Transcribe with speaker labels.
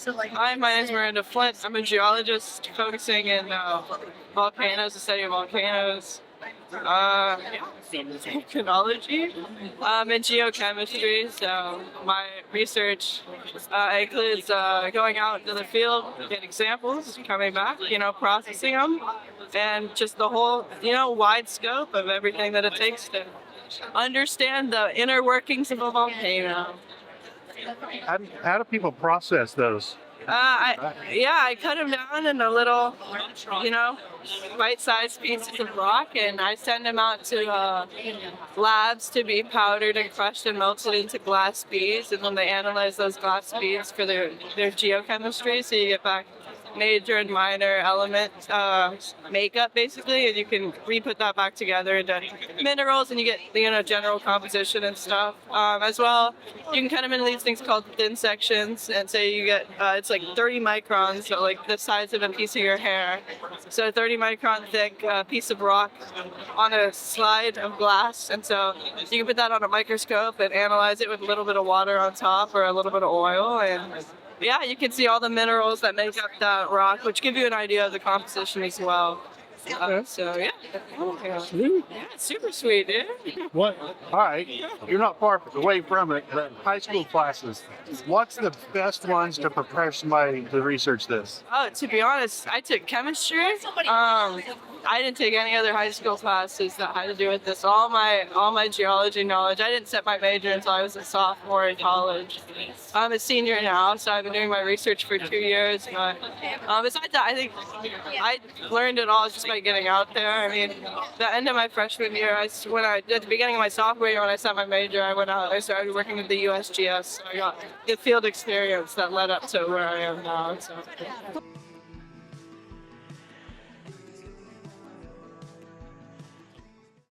Speaker 1: Hi, my name is Miranda Flint. I'm a geologist focusing in volcanoes, the study of volcanoes, volcanology, and geochemistry. So my research includes going out into the field, getting samples, coming back, processing them, and just the whole, wide scope of everything that it takes to understand the inner workings of a volcano.
Speaker 2: How do people process those?
Speaker 1: I cut them down in a little, you know, bite-sized pieces of rock, and I send them out to labs to be powdered and crushed and melted into glass beads, and then they analyze those glass beads for their geochemistry, so you get back major and minor element makeup basically, and you can re-put that back together into minerals, and you get general composition and stuff. As well, you can cut them into these things called thin sections, and so you get it's like 30 microns, so like the size of a piece of your hair. So a 30 micron thick piece of rock on a slide of glass, and so you can put that on a microscope and analyze it with a little bit of water on top or a little bit of oil, and yeah, you can see all the minerals that make up that rock, which give you an idea of the composition as well. So yeah.
Speaker 2: Sweet.
Speaker 1: Yeah, it's super sweet, dude.
Speaker 2: What? All right, you're not far away from it. But high school classes, what's the best ones to prepare somebody to research this?
Speaker 1: Oh, to be honest, I took chemistry. I didn't take any other high school classes that had to do with this. All my geology knowledge. I didn't set my major until I was a sophomore in college. I'm a senior now, so I've been doing my research for 2 years. But besides that, I think I learned it all just by getting out there. I mean, the end of my freshman year, at the beginning of my sophomore year, when I set my major, I went out. I started working with the USGS. So I got the field experience that led up to where I am now. So.